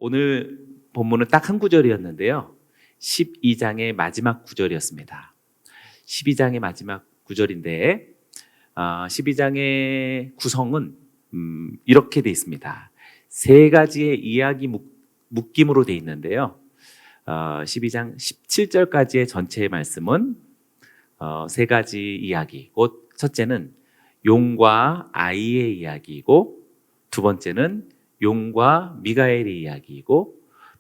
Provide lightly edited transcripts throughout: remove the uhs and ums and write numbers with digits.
오늘 본문은 딱 한 구절이었는데요. 12장의 마지막 구절이었습니다. 12장의 마지막 구절인데 12장의 구성은 이렇게 되어 있습니다. 세 가지의 이야기 묶임으로 되어 있는데요. 12장 17절까지의 전체의 말씀은 세 가지 이야기, 곧 첫째는 용과 아이의 이야기이고, 두 번째는 용과 미가엘의 이야기이고,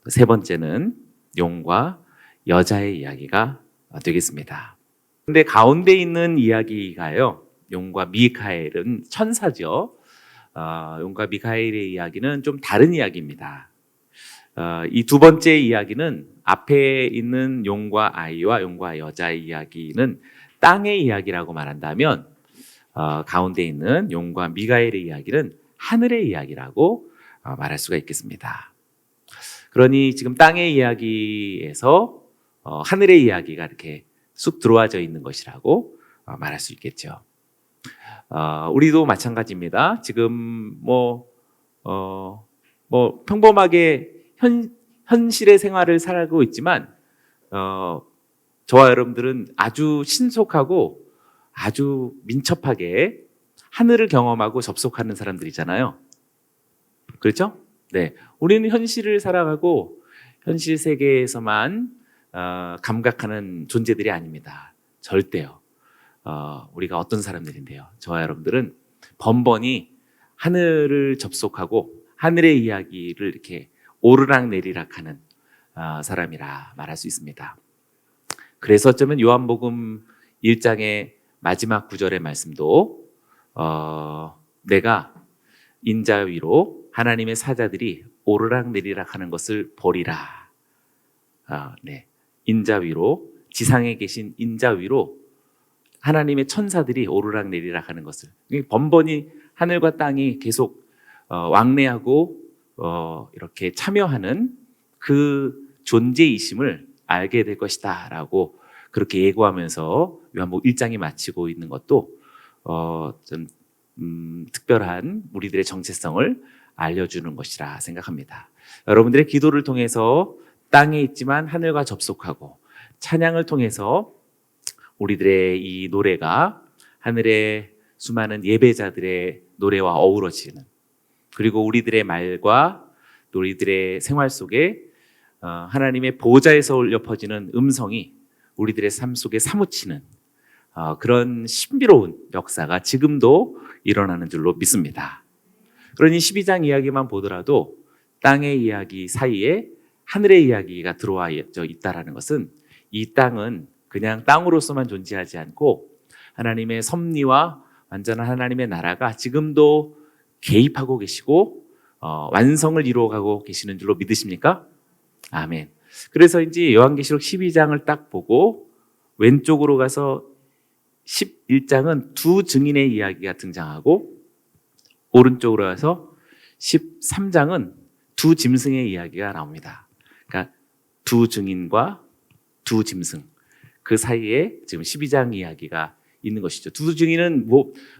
세 번째는 용과 여자의 이야기가 되겠습니다. 그런데 가운데 있는 이야기가요, 용과 미카엘은 천사죠. 용과 미카엘의 이야기는 좀 다른 이야기입니다. 이 두 번째 이야기는 앞에 있는 용과 아이와 용과 여자의 이야기는 땅의 이야기라고 말한다면, 가운데 있는 용과 미가엘의 이야기는 하늘의 이야기라고 말할 수가 있겠습니다. 그러니 지금 땅의 이야기에서 하늘의 이야기가 이렇게 쑥 들어와져 있는 것이라고 말할 수 있겠죠. 우리도 마찬가지입니다. 지금 평범하게 현실의 생활을 살고 있지만 저와 여러분들은 아주 신속하고 아주 민첩하게 하늘을 경험하고 접속하는 사람들이잖아요. 그렇죠? 네, 우리는 현실을 살아가고 현실 세계에서만 감각하는 존재들이 아닙니다. 절대요. 우리가 어떤 사람들인데요? 저와 여러분들은 번번이 하늘을 접속하고 하늘의 이야기를 이렇게 오르락 내리락 하는 사람이라 말할 수 있습니다. 그래서 어쩌면 요한복음 1장의 마지막 구절의 말씀도 내가 인자 위로 하나님의 사자들이 오르락 내리락 하는 것을 보리라. 인자 위로, 지상에 계신 인자 위로 하나님의 천사들이 오르락 내리락 하는 것을, 번번이 하늘과 땅이 계속 왕래하고 이렇게 참여하는 그 존재이심을 알게 될 것이다 라고 그렇게 예고하면서 요한복음 1장이 마치고 있는 것도 좀 특별한 우리들의 정체성을 알려주는 것이라 생각합니다. 여러분들의 기도를 통해서 땅에 있지만 하늘과 접속하고, 찬양을 통해서 우리들의 이 노래가 하늘의 수많은 예배자들의 노래와 어우러지는, 그리고 우리들의 말과 우리들의 생활 속에 하나님의 보좌에서 울려 퍼지는 음성이 우리들의 삶 속에 사무치는 그런 신비로운 역사가 지금도 일어나는 줄로 믿습니다. 그러니 12장 이야기만 보더라도 땅의 이야기 사이에 하늘의 이야기가 들어와 있다는 것은, 이 땅은 그냥 땅으로서만 존재하지 않고 하나님의 섭리와 완전한 하나님의 나라가 지금도 개입하고 계시고 완성을 이루어가고 계시는 줄로 믿으십니까? 아멘. 그래서 이제 요한계시록 12장을 딱 보고 왼쪽으로 가서 11장은 두 증인의 이야기가 등장하고, 오른쪽으로 가서 13장은 두 짐승의 이야기가 나옵니다. 그러니까 두 증인과 두 짐승, 그 사이에 지금 12장 이야기가 있는 것이죠. 두 증인은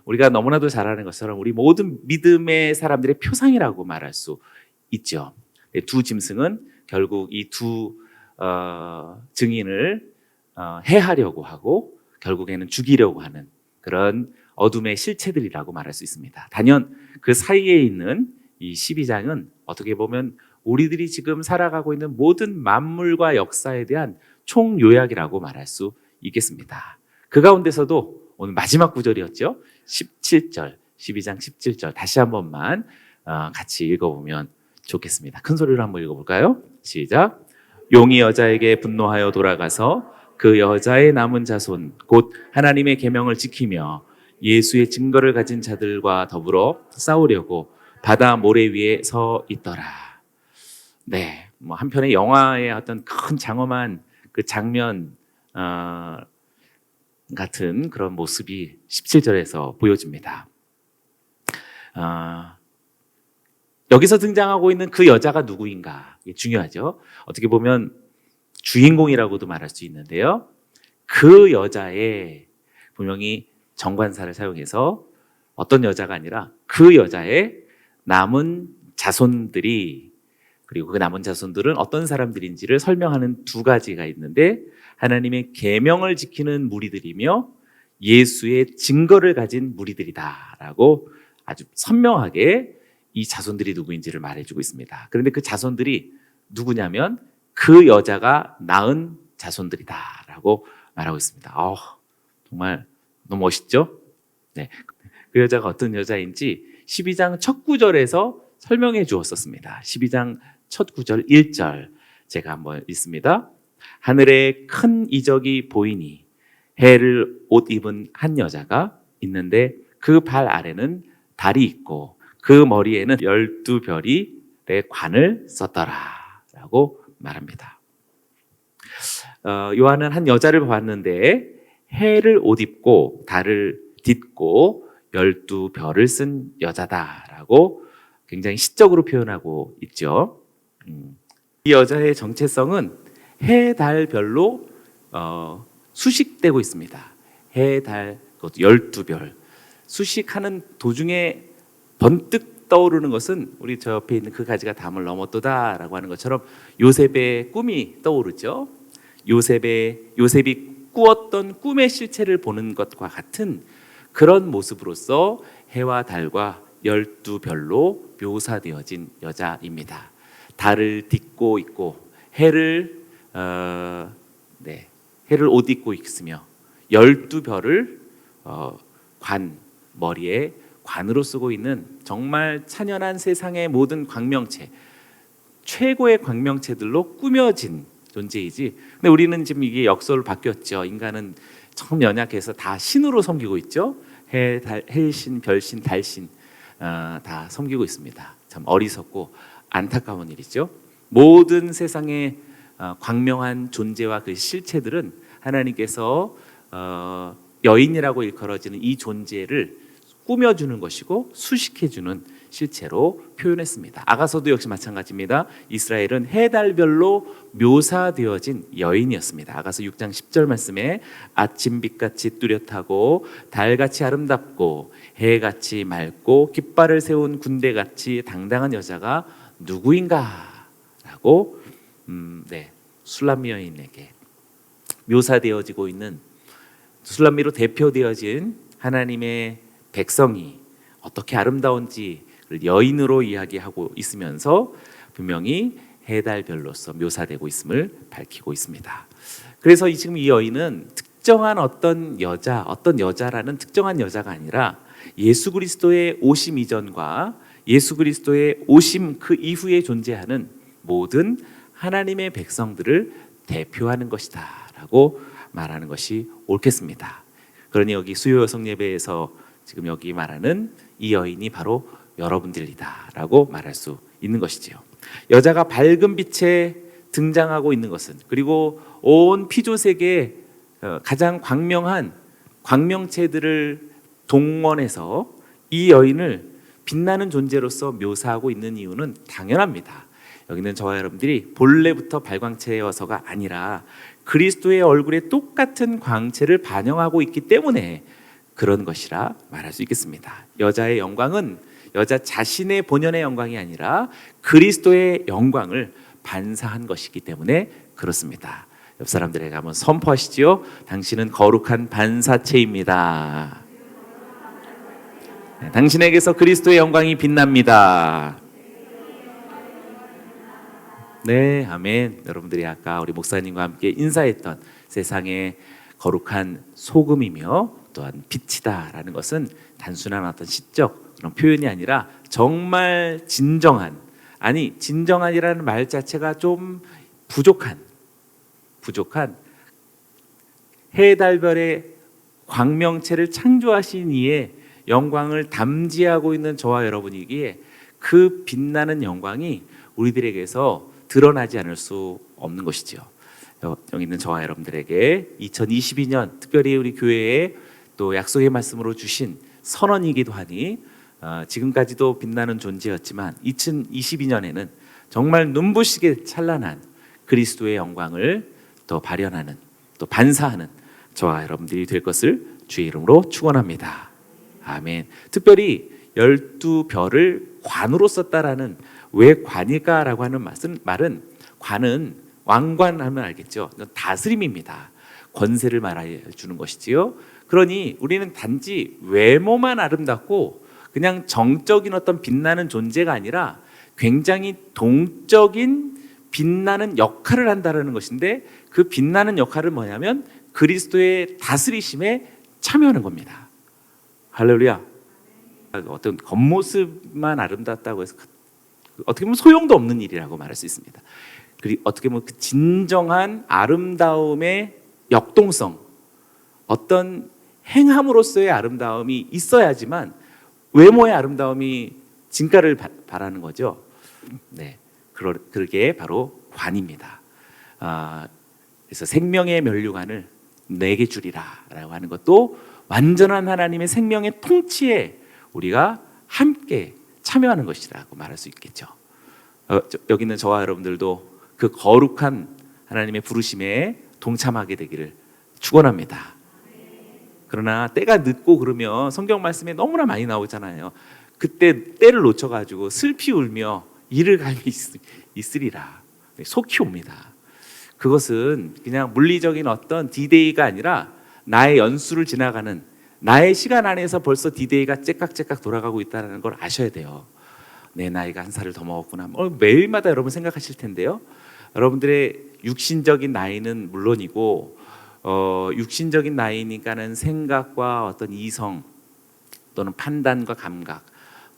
우리가 너무나도 잘 아는 것처럼 우리 모든 믿음의 사람들의 표상이라고 말할 수 있죠. 두 짐승은 결국 이 두 증인을 해하려고 하고 결국에는 죽이려고 하는 그런 어둠의 실체들이라고 말할 수 있습니다. 단연 그 사이에 있는 이 12장은 어떻게 보면 우리들이 지금 살아가고 있는 모든 만물과 역사에 대한 총요약이라고 말할 수 있겠습니다. 그 가운데서도 오늘 마지막 구절이었죠. 17절, 12장 17절 다시 한 번만 같이 읽어보면 좋겠습니다. 큰 소리로 한번 읽어볼까요? 시작. 용이 여자에게 분노하여 돌아가서 그 여자의 남은 자손 곧 하나님의 계명을 지키며 예수의 증거를 가진 자들과 더불어 싸우려고 바다 모래 위에 서 있더라. 네, 한편의 영화의 어떤 큰 장엄한 그 장면 같은 그런 모습이 17절에서 보여집니다. 여기서 등장하고 있는 그 여자가 누구인가? 이게 중요하죠. 어떻게 보면 주인공이라고도 말할 수 있는데요. 그 여자의, 분명히 정관사를 사용해서 어떤 여자가 아니라 그 여자의 남은 자손들이 그리고 그 남은 자손들은 어떤 사람들인지를 설명하는 두 가지가 있는데, 하나님의 계명을 지키는 무리들이며 예수의 증거를 가진 무리들이다라고 아주 선명하게 이 자손들이 누구인지를 말해주고 있습니다. 그런데 그 자손들이 누구냐면 그 여자가 낳은 자손들이다라고 말하고 있습니다. 정말 너무 멋있죠? 네, 그 여자가 어떤 여자인지 12장 첫 구절에서 설명해 주었었습니다. 12장 첫 구절 1절 제가 한번 읽습니다. 하늘에 큰 이적이 보이니 해를 옷 입은 한 여자가 있는데 그 발 아래는 달이 있고 그 머리에는 12별이 내 관을 썼더라 라고 말합니다. 요한은 한 여자를 봤는데 해를 옷 입고 달을 딛고 12별을 쓴 여자다라고 굉장히 시적으로 표현하고 있죠. 이 여자의 정체성은 해, 달, 별로 수식되고 있습니다. 해, 달, 12별. 수식하는 도중에 번뜩 떠오르는 것은 우리 저 옆에 있는 그 가지가 담을 넘었도다라고 하는 것처럼 요셉의 꿈이 떠오르죠. 요셉이 꾸었던 꿈의 실체를 보는 것과 같은 그런 모습으로서 해와 달과 12별로 묘사되어진 여자입니다. 달을 딛고 있고 해를 옷 입고 있으며 12별을 머리에 관으로 쓰고 있는 정말 찬연한 세상의 모든 광명체, 최고의 광명체들로 꾸며진 존재이지. 근데 우리는 지금 이게 역설로 바뀌었죠. 인간은 참 연약해서 다 신으로 섬기고 있죠. 해신, 별신, 달신 다 섬기고 있습니다. 참 어리석고 안타까운 일이죠. 모든 세상의 광명한 존재와 그 실체들은 하나님께서 여인이라고 일컬어지는 이 존재를 꾸며주는 것이고 수식해주는 실체로 표현했습니다. 아가서도 역시 마찬가지입니다. 이스라엘은 해달별로 묘사되어진 여인이었습니다. 아가서 6장 10절 말씀에 아침빛같이 뚜렷하고 달같이 아름답고 해같이 맑고 깃발을 세운 군대같이 당당한 여자가 누구인가? 라고 술람미 여인에게 묘사되어지고 있는, 술람미로 대표되어진 하나님의 백성이 어떻게 아름다운지 여인으로 이야기하고 있으면서 분명히 해달별로서 묘사되고 있음을 밝히고 있습니다. 그래서 지금 이 여인은 특정한 어떤 여자라는 특정한 여자가 아니라 예수 그리스도의 오심 이전과 예수 그리스도의 오심 그 이후에 존재하는 모든 하나님의 백성들을 대표하는 것이다 라고 말하는 것이 옳겠습니다. 그러니 여기 수요 여성 예배에서 지금 여기 말하는 이 여인이 바로 여러분들이다 라고 말할 수 있는 것이지요. 여자가 밝은 빛에 등장하고 있는 것은, 그리고 온 피조세계의 가장 광명한 광명체들을 동원해서 이 여인을 빛나는 존재로서 묘사하고 있는 이유는 당연합니다. 여기는 저와 여러분들이 본래부터 발광체여서가 아니라 그리스도의 얼굴에 똑같은 광채를 반영하고 있기 때문에 그런 것이라 말할 수 있겠습니다. 여자의 영광은 여자 자신의 본연의 영광이 아니라 그리스도의 영광을 반사한 것이기 때문에 그렇습니다. 옆 사람들에게 한번 선포하시지요. 당신은 거룩한 반사체입니다. 당신에게서 그리스도의 영광이 빛납니다. 네, 아멘. 여러분들이 아까 우리 목사님과 함께 인사했던 세상의 거룩한 소금이며 또한 빛이다라는 것은 단순한 어떤 시적 그런 표현이 아니라 정말 진정한이라는 말 자체가 좀 부족한 해달별의 광명체를 창조하신 이의 영광을 담지하고 있는 저와 여러분이기에 그 빛나는 영광이 우리들에게서 드러나지 않을 수 없는 것이지요. 여기 있는 저와 여러분들에게 2022년 특별히 우리 교회에 또 약속의 말씀으로 주신 선언이기도 하니 지금까지도 빛나는 존재였지만 2022년에는 정말 눈부시게 찬란한 그리스도의 영광을 또 발현하는, 또 반사하는 저와 여러분들이 될 것을 주의 이름으로 축원합니다. 아멘. 특별히 12별을 관으로 썼다라는 왜 관일까라고 하는 말은 관은 왕관 하면 알겠죠. 다스림입니다. 권세를 말해주는 것이지요. 그러니 우리는 단지 외모만 아름답고 그냥 정적인 어떤 빛나는 존재가 아니라 굉장히 동적인 빛나는 역할을 한다는 것인데, 그 빛나는 역할은 뭐냐면 그리스도의 다스리심에 참여하는 겁니다. 할렐루야. 어떤 겉모습만 아름답다고 해서 어떻게 보면 소용도 없는 일이라고 말할 수 있습니다. 그리고 어떻게 보면 그 진정한 아름다움의 역동성, 어떤 행함으로서의 아름다움이 있어야지만 외모의 아름다움이 진가를 바라는 거죠. 네, 그게 바로 관입니다. 그래서 생명의 면류관을 내게 주리라라고 하는 것도 완전한 하나님의 생명의 통치에 우리가 함께 참여하는 것이라고 말할 수 있겠죠. 여기 있는 저와 여러분들도 그 거룩한 하나님의 부르심에 동참하게 되기를 축원합니다. 그러나 때가 늦고 그러면 성경 말씀에 너무나 많이 나오잖아요. 그때 때를 놓쳐가지고 슬피 울며 이를 감이 있으리라. 속히 옵니다. 그것은 그냥 물리적인 어떤 디데이가 아니라 나의 연수를 지나가는, 나의 시간 안에서 벌써 디데이가 째깍째깍 돌아가고 있다는 걸 아셔야 돼요. 내 나이가 한 살을 더 먹었구나. 매일마다 여러분 생각하실 텐데요. 여러분들의 육신적인 나이는 물론이고 육신적인 나이니까는 생각과 어떤 이성 또는 판단과 감각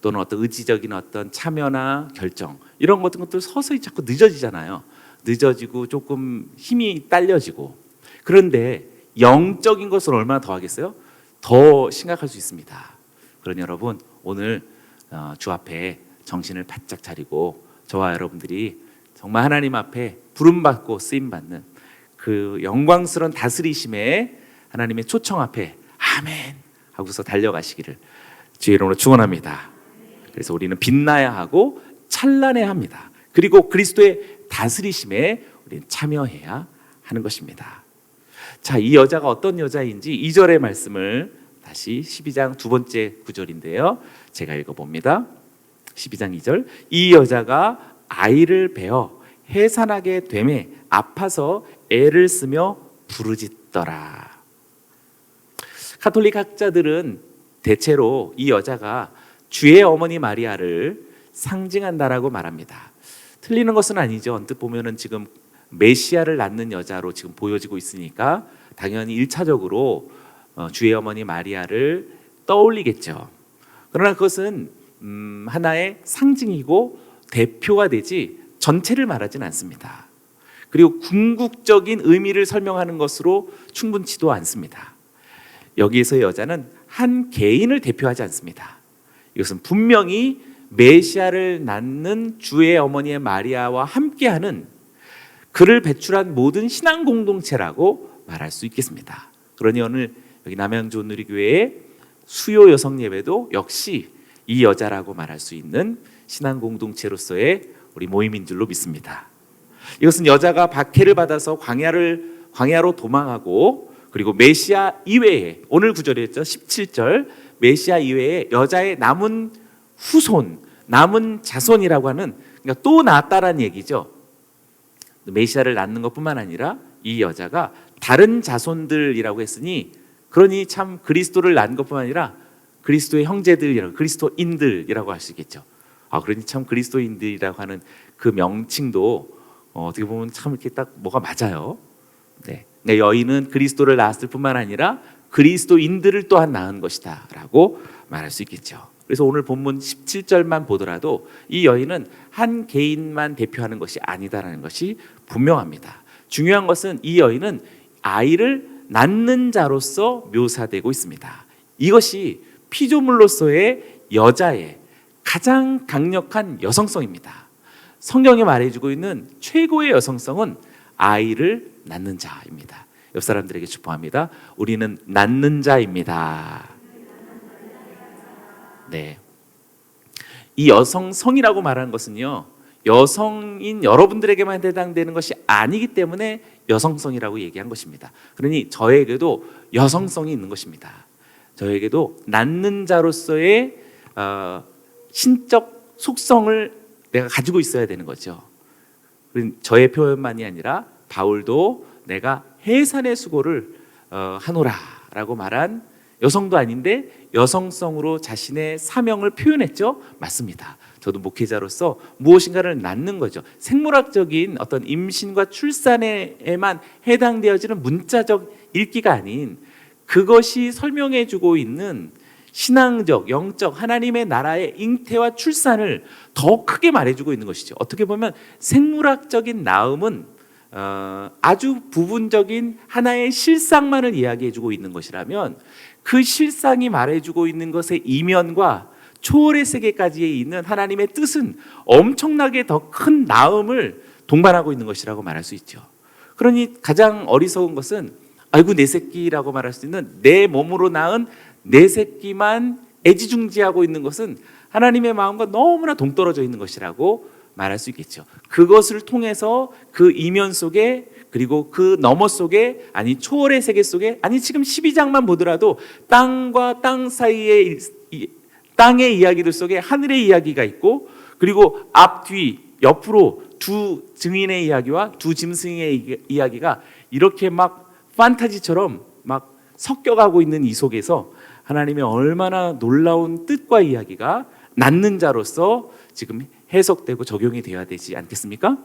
또는 어떤 의지적인 어떤 참여나 결정, 이런 것들 서서히 자꾸 늦어지잖아요. 늦어지고 조금 힘이 딸려지고. 그런데 영적인 것은 얼마나 더 하겠어요? 더 심각할 수 있습니다. 그러니 여러분, 오늘 주 앞에 정신을 바짝 차리고 저와 여러분들이 정말 하나님 앞에 부름받고 쓰임받는 그 영광스러운 다스리심에 하나님의 초청 앞에 아멘 하고서 달려가시기를 주의 이름으로 축원합니다. 그래서 우리는 빛나야 하고 찬란해야 합니다. 그리고 그리스도의 다스리심에 우리는 참여해야 하는 것입니다. 자, 이 여자가 어떤 여자인지 2절의 말씀을 다시 12장 두 번째 구절인데요, 제가 읽어봅니다. 12장 2절. 이 여자가 아이를 베어 해산하게 되매 아파서 애를 쓰며 부르짖더라. 가톨릭 학자들은 대체로 이 여자가 주의 어머니 마리아를 상징한다라고 말합니다. 틀리는 것은 아니죠. 언뜻 보면은 지금 메시아를 낳는 여자로 지금 보여지고 있으니까 당연히 1차적으로 주의 어머니 마리아를 떠올리겠죠. 그러나 그것은 하나의 상징이고 대표가 되지 전체를 말하지는 않습니다. 그리고 궁극적인 의미를 설명하는 것으로 충분치도 않습니다. 여기에서의 여자는 한 개인을 대표하지 않습니다. 이것은 분명히 메시아를 낳는 주의 어머니의 마리아와 함께하는 그를 배출한 모든 신앙 공동체라고 말할 수 있겠습니다. 그러니 오늘 여기 남양주 누리교회의 수요 여성 예배도 역시 이 여자라고 말할 수 있는 신앙 공동체로서의 우리 모임인 줄로 믿습니다. 이것은 여자가 박해를 받아서 광야로 도망하고, 그리고 메시아 이외에, 오늘 구절이었죠, 17절, 메시아 이외에 여자의 남은 후손, 남은 자손이라고 하는, 그러니까 또 낳았다라는 얘기죠. 메시아를 낳는 것뿐만 아니라 이 여자가 다른 자손들이라고 했으니, 그러니 참 그리스도를 낳은 것뿐만 아니라 그리스도의 형제들이라고, 그리스도인들이라고 할 수 있겠죠. 그러니 참 그리스도인들이라고 하는 그 명칭도 어떻게 보면 참 이렇게 딱 뭐가 맞아요. 네. 여인은 그리스도를 낳았을 뿐만 아니라 그리스도인들을 또한 낳은 것이다라고 말할 수 있겠죠. 그래서 오늘 본문 17절만 보더라도 이 여인은 한 개인만 대표하는 것이 아니다라는 것이 분명합니다. 중요한 것은 이 여인은 아이를 낳는 자로서 묘사되고 있습니다. 이것이 피조물로서의 여자의 가장 강력한 여성성입니다. 성경이 말해주고 있는 최고의 여성성은 아이를 낳는 자입니다. 옆 사람들에게 축복합니다. 우리는 낳는 자입니다. 네. 이 여성성이라고 말하는 것은요, 여성인 여러분들에게만 해당되는 것이 아니기 때문에 여성성이라고 얘기한 것입니다. 그러니 저에게도 여성성이 있는 것입니다. 저에게도 낳는 자로서의 신적 속성을 내가 가지고 있어야 되는 거죠. 저의 표현만이 아니라 바울도 내가 해산의 수고를 하노라라고 말한 여성도 아닌데 여성성으로 자신의 사명을 표현했죠. 맞습니다. 저도 목회자로서 무엇인가를 낳는 거죠. 생물학적인 어떤 임신과 출산에만 해당되어지는 문자적 읽기가 아닌 그것이 설명해주고 있는 신앙적, 영적 하나님의 나라의 잉태와 출산을 더 크게 말해주고 있는 것이죠. 어떻게 보면 생물학적인 낳음은 아주 부분적인 하나의 실상만을 이야기해주고 있는 것이라면 그 실상이 말해주고 있는 것의 이면과 초월의 세계까지 있는 하나님의 뜻은 엄청나게 더 큰 나음을 동반하고 있는 것이라고 말할 수 있죠. 그러니 가장 어리석은 것은 아이고 내 새끼라고 말할 수 있는 내 몸으로 낳은 내 새끼만 애지중지하고 있는 것은 하나님의 마음과 너무나 동떨어져 있는 것이라고 말할 수 있겠죠. 그것을 통해서 그 이면 속에 그리고 그 너머 속에 아니 초월의 세계 속에 아니 지금 12장만 보더라도 땅과 땅 사이에 땅의 이야기들 속에 하늘의 이야기가 있고 그리고 앞, 뒤, 옆으로 두 증인의 이야기와 두 짐승의 이야기가 이렇게 막 판타지처럼 막 섞여가고 있는 이 속에서 하나님의 얼마나 놀라운 뜻과 이야기가 낳는 자로서 지금 해석되고 적용이 되어야 되지 않겠습니까?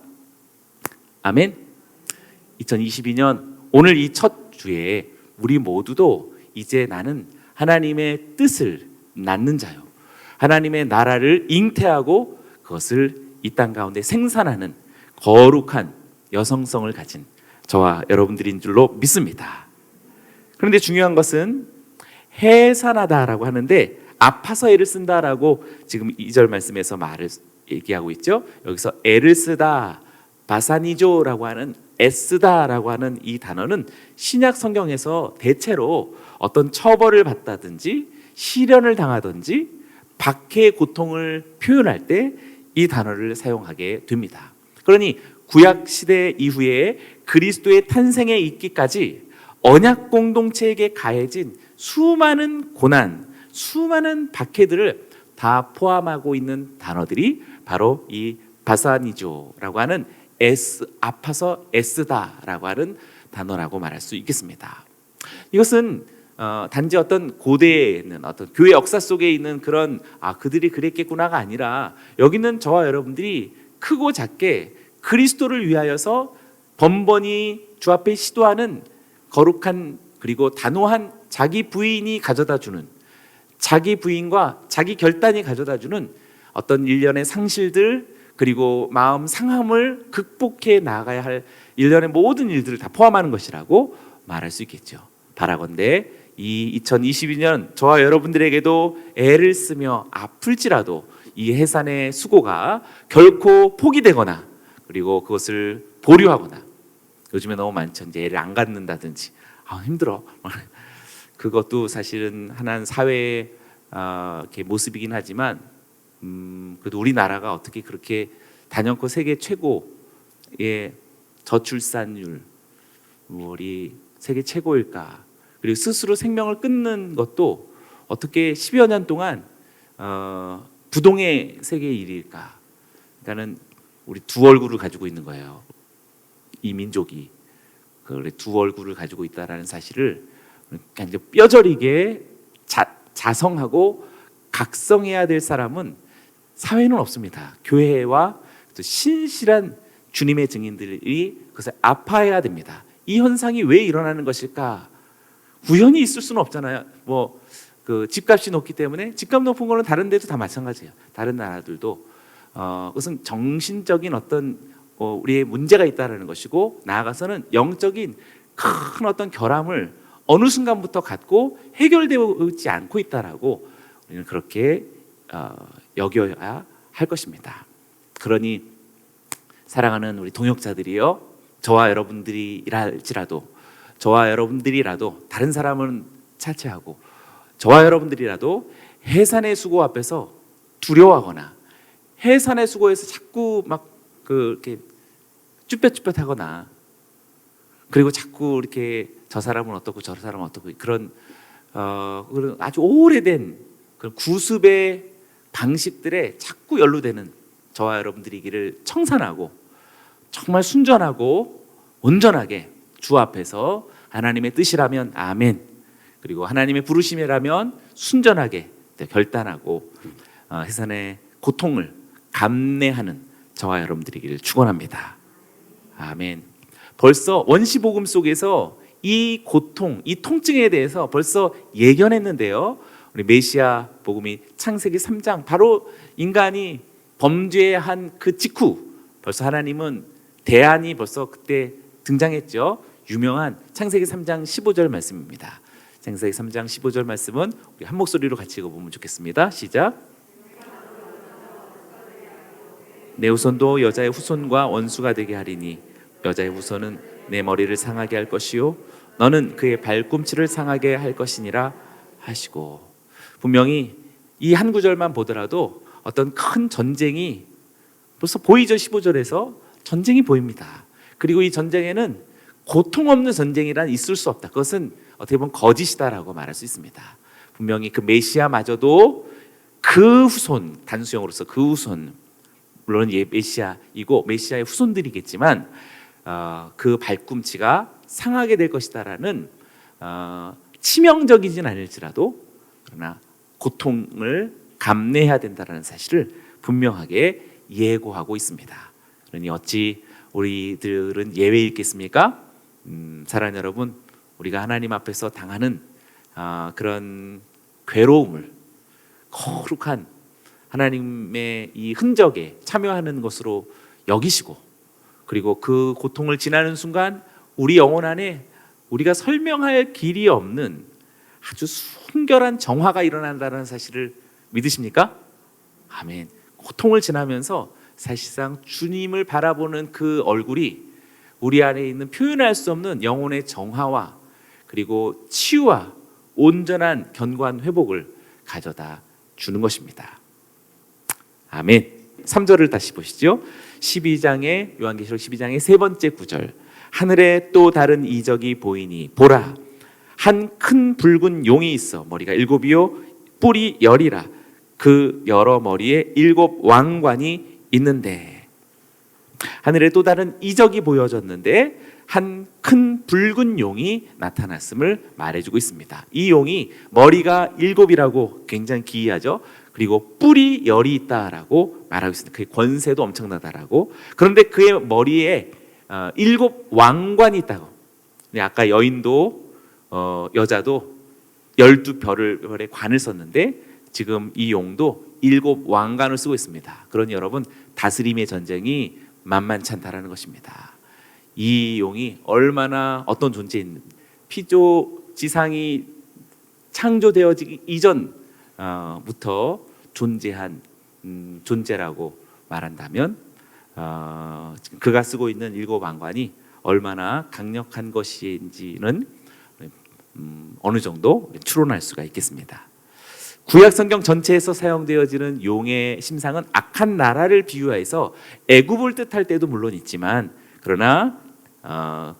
아멘. 2022년 오늘 이 첫 주에 우리 모두도 이제 나는 하나님의 뜻을 낳는 자요. 하나님의 나라를 잉태하고 그것을 이 땅 가운데 생산하는 거룩한 여성성을 가진 저와 여러분들인 줄로 믿습니다. 그런데 중요한 것은 해산하다라고 하는데 아파서 애를 쓴다라고 지금 2절 말씀에서 말을 얘기하고 있죠. 여기서 애를 쓰다 바사니조라고 하는 애쓰다라고 하는 이 단어는 신약 성경에서 대체로 어떤 처벌을 받다든지 시련을 당하든지 박해의 고통을 표현할 때 이 단어를 사용하게 됩니다. 그러니 구약 시대 이후에 그리스도의 탄생에 있기까지 언약 공동체에게 가해진 수많은 고난, 수많은 박해들을 다 포함하고 있는 단어들이 바로 이 바사니조라고 하는 아파서 애쓰다라고 하는 단어라고 말할 수 있겠습니다. 이것은 단지 어떤 고대에 있는 어떤 교회 역사 속에 있는 그런 그들이 그랬겠구나가 아니라 여기는 저와 여러분들이 크고 작게 그리스도를 위하여서 번번이 주 앞에 시도하는 거룩한 그리고 단호한 자기 부인이 가져다주는 자기 부인과 자기 결단이 가져다주는 어떤 일련의 상실들 그리고 마음 상함을 극복해 나가야 할 일련의 모든 일들을 다 포함하는 것이라고 말할 수 있겠죠. 바라건대 이 2022년 저와 여러분들에게도 애를 쓰며 아플지라도 이 해산의 수고가 결코 포기되거나 그리고 그것을 보류하거나 요즘에 너무 많죠. 이제 애를 안 갖는다든지 힘들어. 그것도 사실은 하나는 사회의 모습이긴 하지만 그래도 우리나라가 어떻게 그렇게 단연코 세계 최고의 저출산율 우리 세계 최고일까? 그리고 스스로 생명을 끊는 것도 어떻게 10여 년 동안 부동의 세계 일일까? 그러니까는 우리 두 얼굴을 가지고 있는 거예요. 이 민족이 두 얼굴을 가지고 있다라는 사실을 이제 뼈저리게 자성하고 각성해야 될 사람은 사회는 없습니다. 교회와 또 신실한 주님의 증인들이 그것을 아파해야 됩니다. 이 현상이 왜 일어나는 것일까? 우연히 있을 수는 없잖아요. 그 집값이 높기 때문에 집값 높은 거는 다른 데도 다 마찬가지예요. 다른 나라들도 그것은 정신적인 어떤 우리의 문제가 있다는 것이고 나아가서는 영적인 큰 어떤 결함을 어느 순간부터 갖고 해결되지 않고 있다라고 우리는 그렇게 여겨야 할 것입니다. 그러니 사랑하는 우리 동역자들이요, 저와 여러분들이랄지라도 저와 여러분들이라도 다른 사람은 차치하고 저와 여러분들이라도 해산의 수고 앞에서 두려워하거나 해산의 수고에서 자꾸 막 이렇게 쭈뼛쭈뼛하거나 그리고 자꾸 이렇게 저 사람은 어떻고 저 사람은 어떻고 그런 아주 오래된 그런 구습의 방식들에 자꾸 연루되는 저와 여러분들이기를 청산하고 정말 순전하고 온전하게 주 앞에서 하나님의 뜻이라면 아멘, 그리고 하나님의 부르심이라면 순전하게 결단하고 해산의 고통을 감내하는 저와 여러분들이기를 축원합니다. 아멘. 벌써 원시복음 속에서 이 고통, 이 통증에 대해서 벌써 예견했는데요. 우리 메시아 복음이 창세기 3장, 바로 인간이 범죄한 그 직후 벌써 하나님은 대안이 벌써 그때 등장했죠. 유명한 창세기 3장 15절 말씀입니다. 창세기 3장 15절 말씀은 우리 한 목소리로 같이 읽어보면 좋겠습니다. 시작. 내 후손도 여자의 후손과 원수가 되게 하리니 여자의 후손은 내 머리를 상하게 할 것이요 너는 그의 발꿈치를 상하게 할 것이니라 하시고, 분명히 이 한 구절만 보더라도 어떤 큰 전쟁이 벌써 보이죠. 15절에서 전쟁이 보입니다. 그리고 이 전쟁에는 고통 없는 전쟁이란 있을 수 없다. 그것은 어떻게 보면 거짓이다라고 말할 수 있습니다. 분명히 그 메시아마저도 그 후손, 단수형으로서 그 후손, 물론 메시아이고 메시아의 후손들이겠지만 그 발꿈치가 상하게 될 것이다라는 치명적이진 않을지라도 그러나 고통을 감내해야 된다는 사실을 분명하게 예고하고 있습니다. 그러니 어찌 우리들은 예외일겠습니까? 사랑하는 여러분, 우리가 하나님 앞에서 당하는 그런 괴로움을 거룩한 하나님의 이 흔적에 참여하는 것으로 여기시고, 그리고 그 고통을 지나는 순간 우리 영혼 안에 우리가 설명할 길이 없는 아주 순결한 정화가 일어난다는 사실을 믿으십니까? 아멘. 고통을 지나면서 사실상 주님을 바라보는 그 얼굴이 우리 안에 있는 표현할 수 없는 영혼의 정화와 그리고 치유와 온전한 견고한 회복을 가져다 주는 것입니다. 아멘. 3절을 다시 보시죠. 12장의 요한계시록 12장의 세 번째 구절. 하늘에 또 다른 이적이 보이니 보라, 한 큰 붉은 용이 있어 머리가 7이요 뿔이 10이라. 그 여러 머리에 7 왕관이 있는데, 하늘에 또 다른 이적이 보여졌는데 한 큰 붉은 용이 나타났음을 말해주고 있습니다. 이 용이 머리가 7이라고 굉장히 기이하죠. 그리고 뿔이 10이 있다라고 말하고 있습니다. 그의 권세도 엄청나다라고. 그런데 그의 머리에 7 왕관이 있다고. 아까 여인도 여자도 12별의 관을 썼는데 지금 이 용도 7 왕관을 쓰고 있습니다. 그러니 여러분, 다스림의 전쟁이 만만치 않다라는 것입니다. 이 용이 얼마나 어떤 존재인, 피조 지상이 창조되어지기 이전부터 존재한 존재라고 말한다면 그가 쓰고 있는 7 왕관이 얼마나 강력한 것인지는 어느 정도 추론할 수가 있겠습니다. 구약 성경 전체에서 사용되어지는 용의 심상은 악한 나라를 비유해서 애굽을 뜻할 때도 물론 있지만, 그러나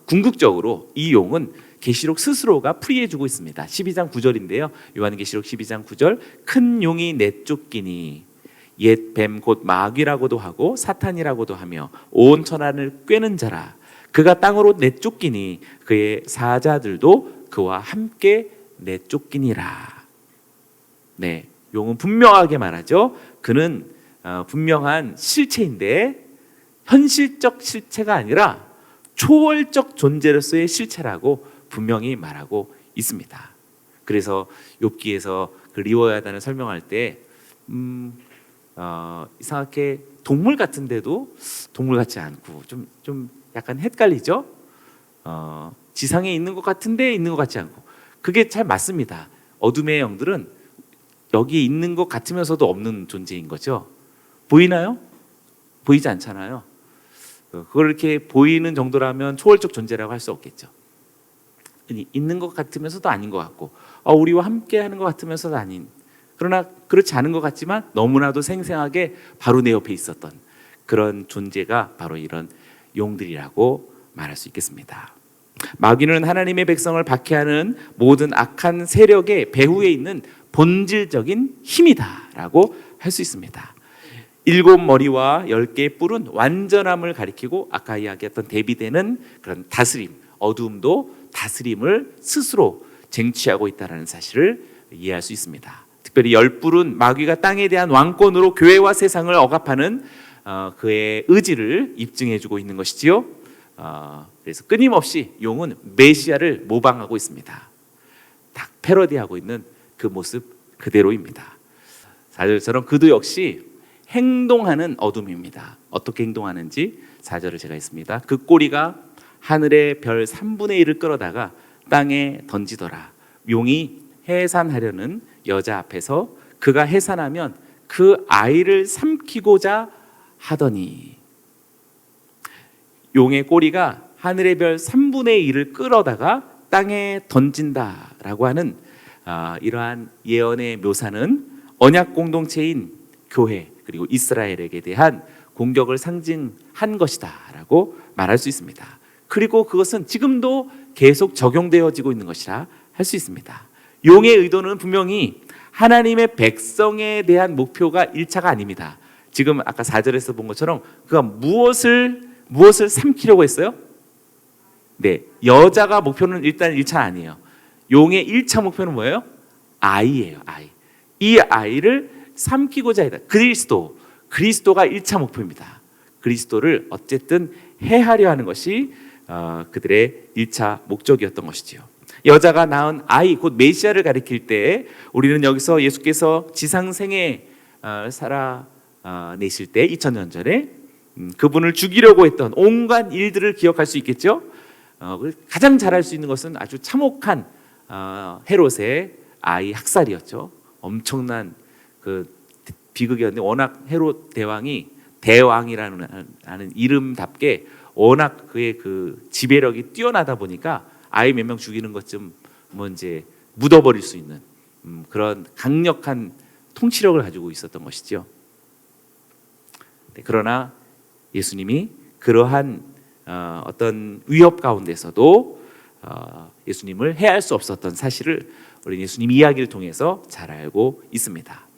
궁극적으로 이 용은 계시록 스스로가 풀이해주고 있습니다. 12장 9절인데요. 요한계시록 12장 9절. 큰 용이 내쫓기니 옛 뱀 곧 마귀라고도 하고 사탄이라고도 하며 온 천하를 꿰는 자라. 그가 땅으로 내쫓기니 그의 사자들도 그와 함께 내쫓기니라. 네, 용은 분명하게 말하죠. 그는 분명한 실체인데 현실적 실체가 아니라 초월적 존재로서의 실체라고 분명히 말하고 있습니다. 그래서 욥기에서 그 리워야단을 설명할 때 이상하게 동물 같은데도 동물 같지 않고 좀 약간 헷갈리죠. 지상에 있는 것 같은데 있는 것 같지 않고, 그게 잘 맞습니다. 어둠의 영들은 여기에 있는 것 같으면서도 없는 존재인 거죠. 보이나요? 보이지 않잖아요. 그걸 이렇게 보이는 정도라면 초월적 존재라고 할 수 없겠죠. 있는 것 같으면서도 아닌 것 같고, 우리와 함께 하는 것 같으면서도 아닌, 그러나 그렇지 않은 것 같지만 너무나도 생생하게 바로 내 옆에 있었던 그런 존재가 바로 이런 용들이라고 말할 수 있겠습니다. 마귀는 하나님의 백성을 박해하는 모든 악한 세력의 배후에 있는 본질적인 힘이다라고 할 수 있습니다. 7머리와 10개의 뿔은 완전함을 가리키고 아까 이야기했던 대비되는 그런 다스림, 어두움도 다스림을 스스로 쟁취하고 있다는 사실을 이해할 수 있습니다. 특별히 10뿔은 마귀가 땅에 대한 왕권으로 교회와 세상을 억압하는 그의 의지를 입증해주고 있는 것이지요. 그래서 끊임없이 용은 메시아를 모방하고 있습니다. 딱 패러디하고 있는 그 모습 그대로입니다. 4절처럼 그도 역시 행동하는 어둠입니다. 어떻게 행동하는지 4절을 제가 했습니다. 그 꼬리가 하늘의 별 3분의 1을 끌어다가 땅에 던지더라. 용이 해산하려는 여자 앞에서 그가 해산하면 그 아이를 삼키고자 하더니, 용의 꼬리가 하늘의 별 3분의 1을 끌어다가 땅에 던진다라고 하는 이러한 예언의 묘사는 언약 공동체인 교회 그리고 이스라엘에게 대한 공격을 상징한 것이다라고 말할 수 있습니다. 그리고 그것은 지금도 계속 적용되어지고 있는 것이라 할 수 있습니다. 용의 의도는 분명히 하나님의 백성에 대한 목표가 1차가 아닙니다. 지금 아까 4절에서 본 것처럼 그가 무엇을 삼키려고 했어요? 네, 여자가 목표는 일단 1차 아니에요. 용의 1차 목표는 뭐예요? 아이예요. 아이. 이 아이를 삼키고자 했다. 그리스도가 1차 목표입니다. 그리스도를 어쨌든 해하려 하는 것이 그들의 1차 목적이었던 것이지요. 여자가 낳은 아이 곧 메시아를 가리킬 때 우리는 여기서 예수께서 지상생에 살아내실 때 2000년 전에 그분을 죽이려고 했던 온갖 일들을 기억할 수 있겠죠. 가장 잘할 수 있는 것은 아주 참혹한 헤롯의 아이 학살이었죠. 엄청난 그 비극이었는데 워낙 헤롯 대왕이라는 이름답게 워낙 그의 그 지배력이 뛰어나다 보니까 아이 몇 명 죽이는 것 좀 뭐 이제 묻어버릴 수 있는 그런 강력한 통치력을 가지고 있었던 것이죠. 네, 그러나 예수님이 그러한 어떤 위협 가운데서도 예수님을 해할 수 없었던 사실을 우리 예수님 이야기를 통해서 잘 알고 있습니다.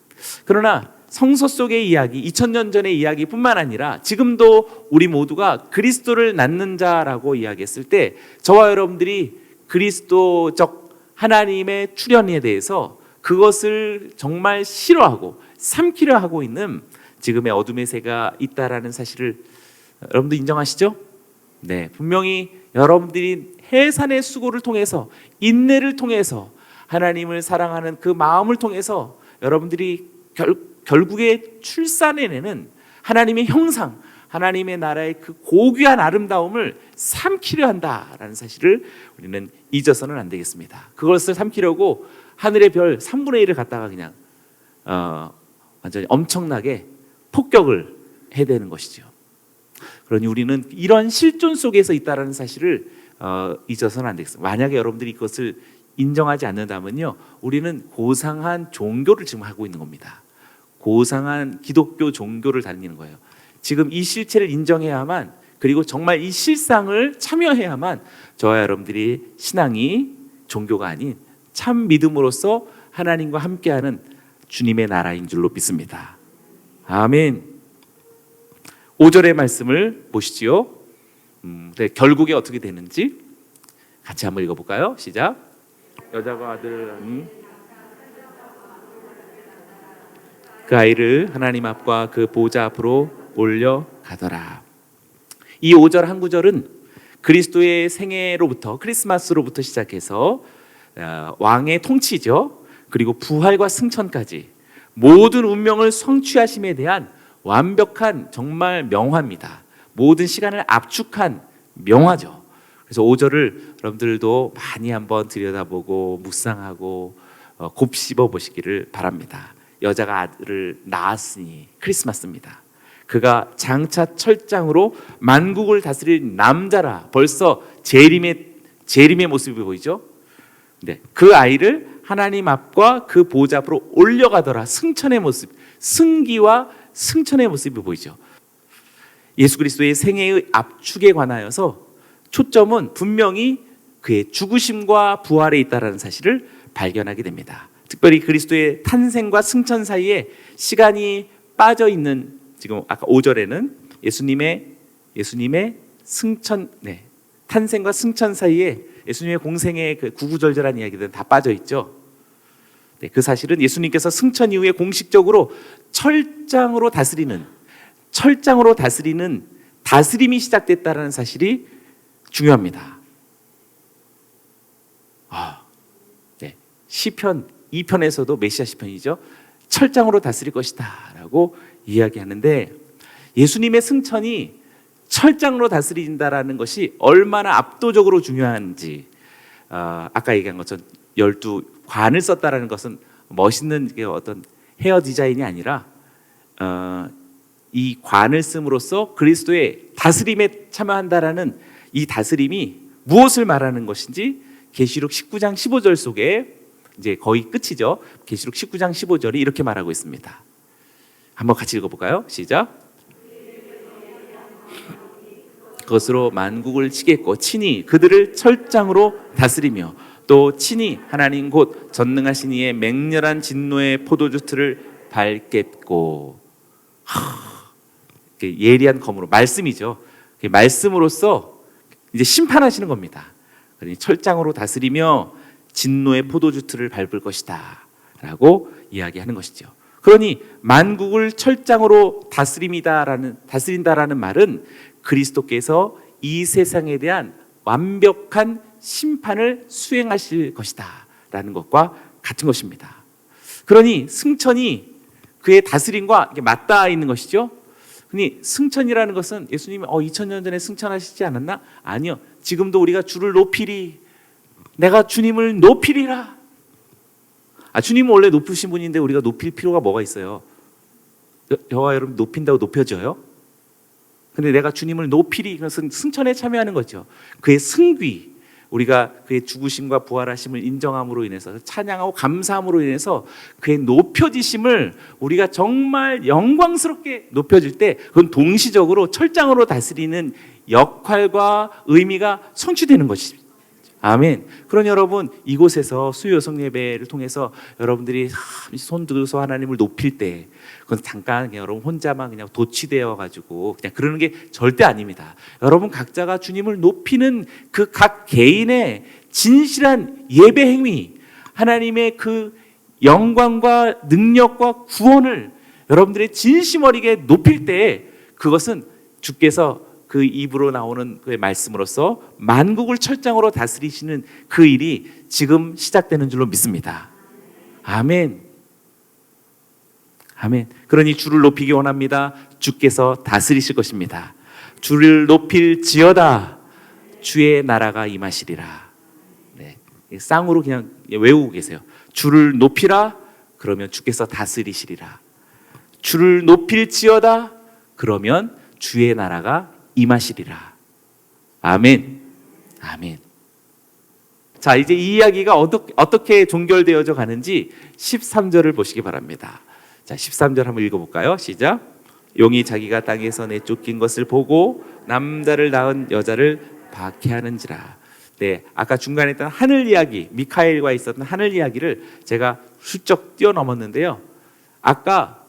그러나 성서 속의 이야기, 2000년 전의 이야기뿐만 아니라 지금도 우리 모두가 그리스도를 낳는 자라고 이야기했을 때 저와 여러분들이 그리스도적 하나님의 출현에 대해서 그것을 정말 싫어하고 삼키려 하고 있는 지금의 어둠의 새가 있다라는 사실을 여러분도 인정하시죠? 네, 분명히 여러분들이 해산의 수고를 통해서 인내를 통해서 하나님을 사랑하는 그 마음을 통해서 여러분들이 결국에 출산해내는 하나님의 형상, 하나님의 나라의 그 고귀한 아름다움을 삼키려 한다라는 사실을 우리는 잊어서는 안 되겠습니다. 그것을 삼키려고 하늘의 별 3분의 1을 갖다가 그냥 완전히 엄청나게 폭격을 해대는 것이죠. 그러니 우리는 이런 실존 속에서 있다라는 사실을 잊어서는 안 되겠습니다. 만약에 여러분들이 그것을 인정하지 않는다면요, 우리는 고상한 종교를 지금 하고 있는 겁니다. 고상한 기독교 종교를 다니는 거예요. 지금 이 실체를 인정해야만, 그리고 정말 이 실상을 참여해야만 저와 여러분들이 신앙이 종교가 아닌 참 믿음으로써 하나님과 함께하는 주님의 나라인 줄로 믿습니다. 아멘. 5절의 말씀을 보시지요. 결국에 어떻게 되는지 같이 한번 읽어볼까요? 시작. 여자가 아들을 낳으니 그 아이를 하나님 앞과 그 보좌 앞으로 올려가더라. 이 5절 한 구절은 그리스도의 생애로부터, 크리스마스로부터 시작해서 왕의 통치죠. 그리고 부활과 승천까지 모든 운명을 성취하심에 대한 완벽한 정말 명화입니다. 모든 시간을 압축한 명화죠. 그래서 5절을 여러분들도 많이 한번 들여다보고 묵상하고 곱씹어 보시기를 바랍니다. 여자가 아들을 낳았으니 크리스마스입니다. 그가 장차 철장으로 만국을 다스릴 남자라. 벌써 재림의 모습이 보이죠. 네, 그 아이를 하나님 앞과 그 보좌 앞으로 올려가더라. 승천의 모습, 승기와 승천의 모습이 보이죠. 예수 그리스도의 생애의 압축에 관하여서 초점은 분명히 그의 죽으심과 부활에 있다는 사실을 발견하게 됩니다. 특별히 그리스도의 탄생과 승천 사이에 시간이 빠져 있는 지금 아까 5절에는 예수님의 승천, 탄생과 승천 사이에 예수님의 공생의 그 구구절절한 이야기들은 다 빠져 있죠. 그 사실은 예수님께서 승천 이후에 공식적으로 철장으로 다스리는 다스림이 시작됐다는 사실이 중요합니다. 시편 2편에서도 메시아 시편이죠. 철장으로 다스릴 것이다 라고 이야기하는데, 예수님의 승천이 철장으로 다스린다라는 것이 얼마나 압도적으로 중요한지, 아까 얘기한 것처럼 12관을 썼다라는 것은 멋있는 어떤 헤어 디자인이 아니라 이 관을 씀으로써 그리스도의 다스림에 참여한다라는 이 다스림이 무엇을 말하는 것인지 계시록 19장 15절 속에 이제 거의 끝이죠. 계시록 19장 15절이 이렇게 말하고 있습니다. 한번 같이 읽어볼까요? 시작. 그것으로 만국을 치겠고 친히 그들을 철장으로 다스리며 또 친히 하나님 곧 전능하신 이의 맹렬한 진노의 포도주 틀을 밟겠고. 예리한 검으로, 말씀이죠. 말씀으로써 이제 심판하시는 겁니다. 그러니 철장으로 다스리며 진노의 포도주 틀을 밟을 것이다 라고 이야기하는 것이죠. 그러니 만국을 철장으로 다스린다라는 말은 그리스도께서 이 세상에 대한 완벽한 심판을 수행하실 것이다 라는 것과 같은 것입니다. 그러니 승천이 그의 다스림과 맞닿아 있는 것이죠. 그러니 승천이라는 것은 예수님이 2000년 전에 승천하시지 않았나? 아니요. 지금도 우리가 주를 높이리, 내가 주님을 높이리라. 주님은 원래 높으신 분인데 우리가 높일 필요가 뭐가 있어요? 저와 여러분 높인다고 높여져요? 근데 내가 주님을 높이리, 그것은 승천에 참여하는 거죠. 그의 승귀, 우리가 그의 죽으심과 부활하심을 인정함으로 인해서, 찬양하고 감사함으로 인해서 그의 높여지심을 우리가 정말 영광스럽게 높여질 때, 그건 동시적으로 철장으로 다스리는 역할과 의미가 성취되는 것입니다. 아멘. 그러니 여러분, 이곳에서 수요 성령 예배를 통해서 여러분들이 손 들어서 하나님을 높일 때, 그건 잠깐 여러분 혼자만 그냥 도취되어 가지고 그냥 그러는 게 절대 아닙니다. 여러분 각자가 주님을 높이는 그 각 개인의 진실한 예배 행위, 하나님의 그 영광과 능력과 구원을 여러분들의 진심 어리게 높일 때, 그것은 주께서 그 입으로 나오는 그의 말씀으로써 만국을 철장으로 다스리시는 그 일이 지금 시작되는 줄로 믿습니다. 아멘. 아멘. 그러니 주를 높이기 원합니다. 주께서 다스리실 것입니다. 주를 높일지어다 주의 나라가 임하시리라. 네. 쌍으로 그냥 외우고 계세요. 주를 높이라, 그러면 주께서 다스리시리라. 주를 높일지어다, 그러면 주의 나라가 임하시리라. 아멘. 아멘. 자, 이제 이 이야기가 어떻게 종결되어져 가는지 13절을 보시기 바랍니다. 자, 13절 한번 읽어볼까요? 시작. 용이 자기가 땅에서 내쫓긴 것을 보고 남자를 낳은 여자를 박해하는지라. 네, 아까 중간에 있던 하늘 이야기, 미카엘과 있었던 하늘 이야기를 제가 훌쩍 뛰어넘었는데요. 아까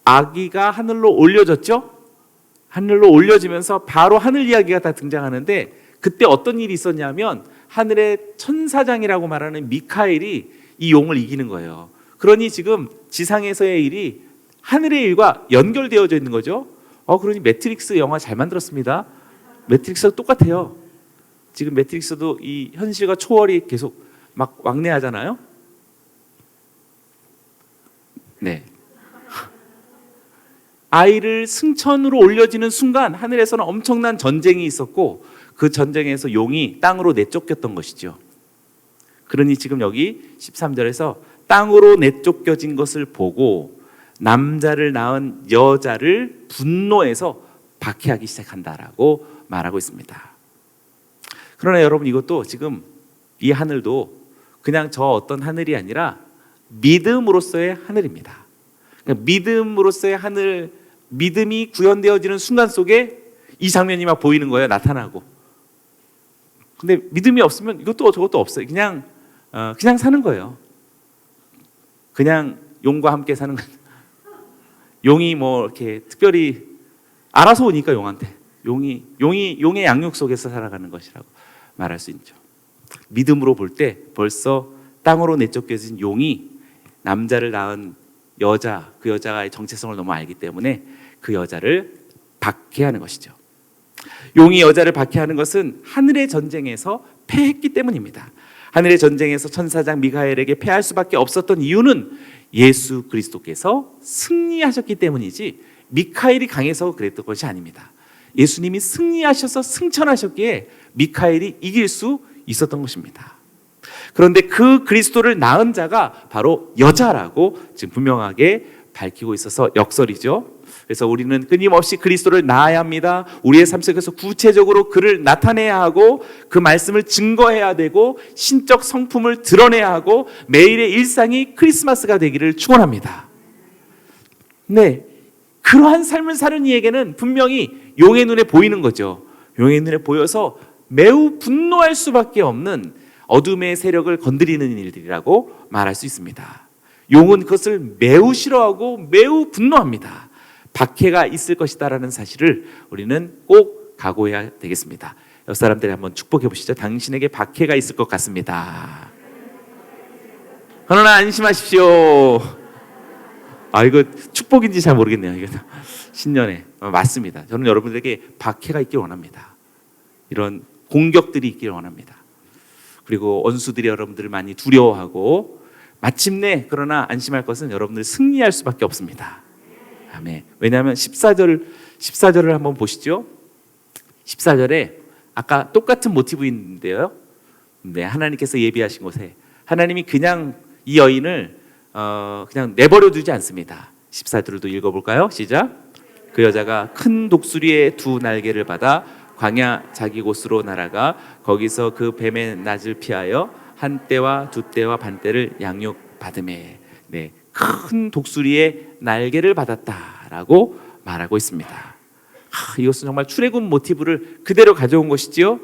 아기가 하늘로 올려졌죠? 하늘로 올려지면서 바로 하늘 이야기가 다 등장하는데, 그때 어떤 일이 있었냐면 하늘의 천사장이라고 말하는 미카엘이 이 용을 이기는 거예요. 그러니 지금 지상에서의 일이 하늘의 일과 연결되어져 있는 거죠. 그러니 매트릭스 영화 잘 만들었습니다. 매트릭스도 똑같아요. 지금 매트릭스도 이 현실과 초월이 계속 막 왕래하잖아요. 네. 아이를 승천으로 올려지는 순간 하늘에서는 엄청난 전쟁이 있었고, 그 전쟁에서 용이 땅으로 내쫓겼던 것이죠. 그러니 지금 여기 13절에서 땅으로 내쫓겨진 것을 보고 남자를 낳은 여자를 분노해서 박해하기 시작한다라고 말하고 있습니다. 그러나 여러분, 이것도 지금 이 하늘도 그냥 저 어떤 하늘이 아니라 믿음으로서의 하늘입니다. 그러니까 믿음으로서의 하늘, 믿음이 구현되어지는 순간 속에 이 장면이 막 보이는 거예요. 나타나고. 근데 믿음이 없으면 이것도 저것도 없어요. 그냥 사는 거예요. 그냥 용과 함께 사는 거예요. 용이 뭐 이렇게 특별히 알아서 오니까 용한테 용의 양육 속에서 살아가는 것이라고 말할 수 있죠. 믿음으로 볼 때 벌써 땅으로 내쫓겨진 용이 남자를 낳은 여자, 그 여자의 정체성을 너무 알기 때문에 그 여자를 박해하는 것이죠. 용이 여자를 박해하는 것은 하늘의 전쟁에서 패했기 때문입니다. 하늘의 전쟁에서 천사장 미가엘에게 패할 수밖에 없었던 이유는 예수 그리스도께서 승리하셨기 때문이지 미카엘이 강해서 그랬던 것이 아닙니다. 예수님이 승리하셔서 승천하셨기에 미카엘이 이길 수 있었던 것입니다. 그런데 그 그리스도를 낳은 자가 바로 여자라고 지금 분명하게 밝히고 있어서 역설이죠. 그래서 우리는 끊임없이 그리스도를 낳아야 합니다. 우리의 삶 속에서 구체적으로 그를 나타내야 하고 그 말씀을 증거해야 되고 신적 성품을 드러내야 하고 매일의 일상이 크리스마스가 되기를 축원합니다. 네, 그러한 삶을 사는 이에게는 분명히 용의 눈에 보이는 거죠. 용의 눈에 보여서 매우 분노할 수밖에 없는 어둠의 세력을 건드리는 일들이라고 말할 수 있습니다. 용은 그것을 매우 싫어하고 매우 분노합니다. 박해가 있을 것이다라는 사실을 우리는 꼭 각오해야 되겠습니다. 옆 사람들이 한번 축복해 보시죠. 당신에게 박해가 있을 것 같습니다. 그러나 안심하십시오. 이거 축복인지 잘 모르겠네요. 이거 신년에 맞습니다. 저는 여러분들에게 박해가 있길 원합니다. 이런 공격들이 있길 원합니다. 그리고 원수들이 여러분들을 많이 두려워하고 마침내 안심할 것은 여러분들 승리할 수밖에 없습니다. 아멘. 왜냐하면 14절을 한번 보시죠. 14절에 아까 똑같은 모티브인데요. 네, 하나님께서 예비하신 곳에 하나님이 그냥 이 여인을 그냥 내버려 두지 않습니다. 14절도 읽어볼까요? 시작. 그 여자가 큰 독수리의 두 날개를 받아 광야 자기 곳으로 날아가 거기서 그 뱀의 낯을 피하여 한 떼와 두 떼와 반 떼를 양육받으매. 네, 큰 독수리의 날개를 받았다라고 말하고 있습니다. 이것은 정말 출애굽 모티브를 그대로 가져온 것이지요.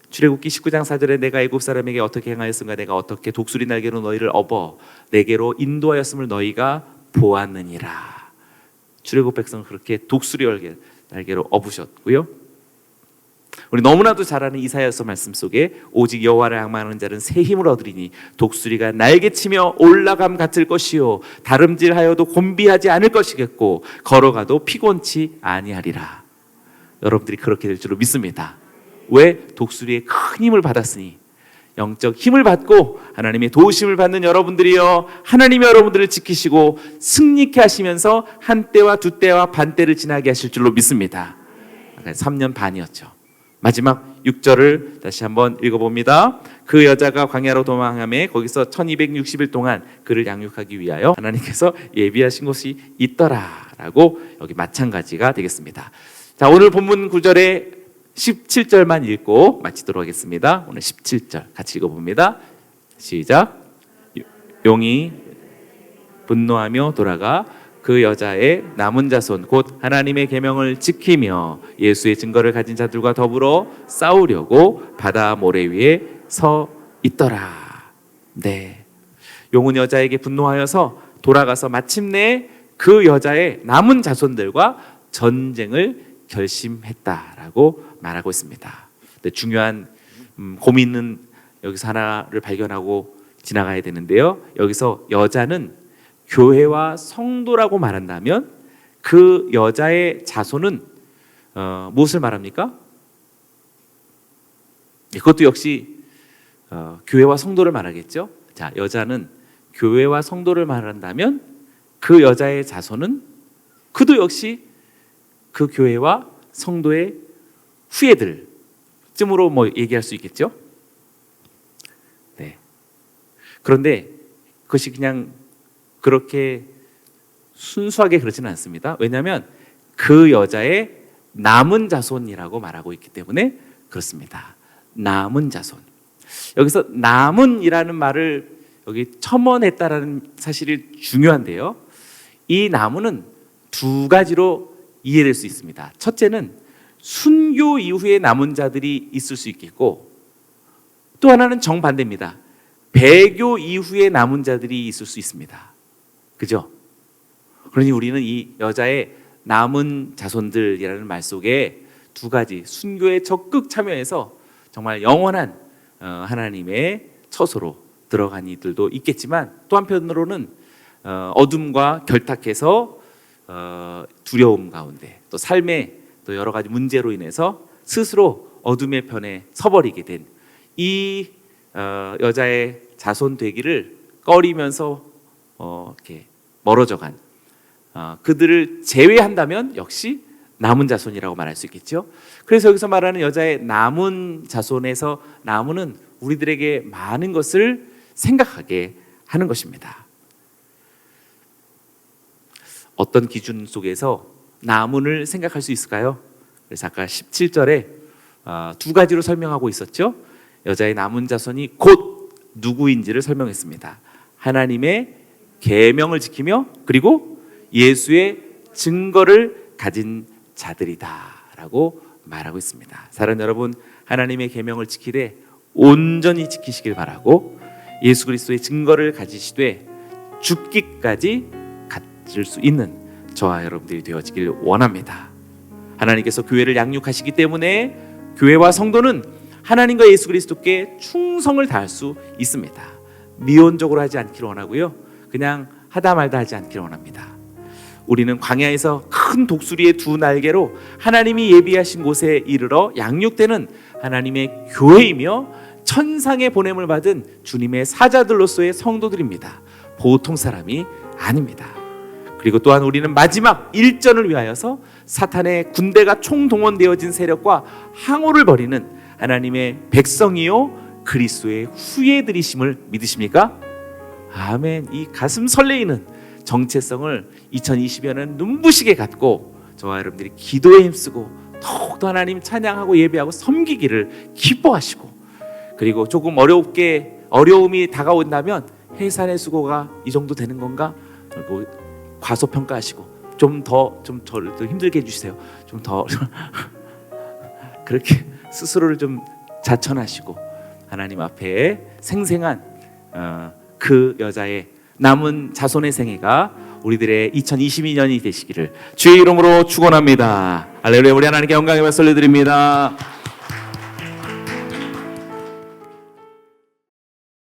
출애굽기 19장 4절에 내가 애굽 사람에게 어떻게 행하였은가 내가 어떻게 독수리 날개로 너희를 업어 내게로 인도하였음을 너희가 보았느니라. 출애굽 백성은 그렇게 독수리 날개로 업으셨고요. 우리 너무나도 잘 아는 이사야서 말씀 속에 오직 여호와를 앙망하는 자는 새 힘을 얻으리니 독수리가 날개치며 올라감 같을 것이요 다름질하여도 곤비하지 않을 것이겠고 걸어가도 피곤치 아니하리라. 여러분들이 그렇게 될 줄로 믿습니다. 왜? 독수리의 큰 힘을 받았으니. 영적 힘을 받고 하나님의 도우심을 받는 여러분들이요 하나님이 여러분들을 지키시고 승리케 하시면서 한 때와 두 때와 반 때를 지나게 하실 줄로 믿습니다. 3년 반이었죠. 마지막 6절을 다시 한번 읽어봅니다. 그 여자가 광야로 도망하며 거기서 1260일 동안 그를 양육하기 위하여 하나님께서 예비하신 곳이 있더라라고 여기 마찬가지가 되겠습니다. 자, 오늘 본문 9절에 17절만 읽고 마치도록 하겠습니다. 오늘 17절 같이 읽어봅니다. 시작. 용이 분노하며 돌아가 그 여자의 남은 자손 곧 하나님의 계명을 지키며 예수의 증거를 가진 자들과 더불어 싸우려고 바다 모래 위에 서 있더라. 네, 용은 여자에게 분노하여서 돌아가서 마침내 그 여자의 남은 자손들과 전쟁을 결심했다라고 말하고 있습니다. 근데 중요한 고민은 여기서 하나를 발견하고 지나가야 되는데요. 여기서 여자는 교회와 성도라고 말한다면 그 여자의 자손은 무엇을 말합니까? 그것도 역시 교회와 성도를 말하겠죠. 자, 여자는 교회와 성도를 말한다면 그 여자의 자손은 그도 역시 그 교회와 성도의 후예들쯤으로 얘기할 수 있겠죠. 네. 그런데 그것이 그냥 그렇게 순수하게 그렇지는 않습니다. 왜냐하면 그 여자의 남은 자손이라고 말하고 있기 때문에 그렇습니다. 남은 자손. 여기서 남은이라는 말을 여기 첨언했다라는 사실이 중요한데요. 이 남은은 두 가지로 이해될 수 있습니다. 첫째는 순교 이후에 남은 자들이 있을 수 있겠고 또 하나는 정반대입니다. 배교 이후에 남은 자들이 있을 수 있습니다. 그죠? 그러니 우리는 이 여자의 남은 자손들이라는 말 속에 두 가지 순교에 적극 참여해서 정말 영원한 하나님의 처소로 들어간 이들도 있겠지만, 또 한편으로는 어둠과 결탁해서 두려움 가운데 또 삶의 또 여러 가지 문제로 인해서 스스로 어둠의 편에 서버리게 된 이 여자의 자손 되기를 꺼리면서 이렇게 멀어져간 그들을 제외한다면 역시 남은 자손이라고 말할 수 있겠죠. 그래서 여기서 말하는 여자의 남은 자손에서 나무는 우리들에게 많은 것을 생각하게 하는 것입니다. 어떤 기준 속에서 나문을 생각할 수 있을까요? 그래서 아까 17절에 두 가지로 설명하고 있었죠. 여자의 남은 자손이 곧 누구인지를 설명했습니다. 하나님의 계명을 지키며 그리고 예수의 증거를 가진 자들이다라고 말하고 있습니다. 사랑하는 여러분, 하나님의 계명을 지키되 온전히 지키시길 바라고 예수 그리스도의 증거를 가지시되 죽기까지 가질 수 있는 저와 여러분들이 되어지길 원합니다. 하나님께서 교회를 양육하시기 때문에 교회와 성도는 하나님과 예수 그리스도께 충성을 다할 수 있습니다. 미온적으로 하지 않기를 원하고요, 그냥 하다 말다 하지 않기를 원합니다. 우리는 광야에서 큰 독수리의 두 날개로 하나님이 예비하신 곳에 이르러 양육되는 하나님의 교회이며 천상의 보냄을 받은 주님의 사자들로서의 성도들입니다. 보통 사람이 아닙니다. 그리고 또한 우리는 마지막 일전을 위하여서 사탄의 군대가 총동원되어진 세력과 항호를 벌이는 하나님의 백성이요 그리스도의 후예들이심을 믿으십니까? 아멘. 이 가슴 설레이는 정체성을 2020년은 눈부시게 갖고 저와 여러분들이 기도에 힘쓰고 더욱더 하나님 찬양하고 예배하고 섬기기를 기뻐하시고, 그리고 조금 어려움이 다가온다면 해산의 수고가 이 정도 되는 건가? 그리고 과소평가하시고 좀 더 힘들게 해주세요. 좀 더 그렇게 스스로를 좀 자천하시고 하나님 앞에 생생한 그 여자의 남은 자손의 생애가 우리들의 2022년이 되시기를 주의 이름으로 축원합니다. 할렐루야. 우리 하나님께 영광의 박수 올려드립니다.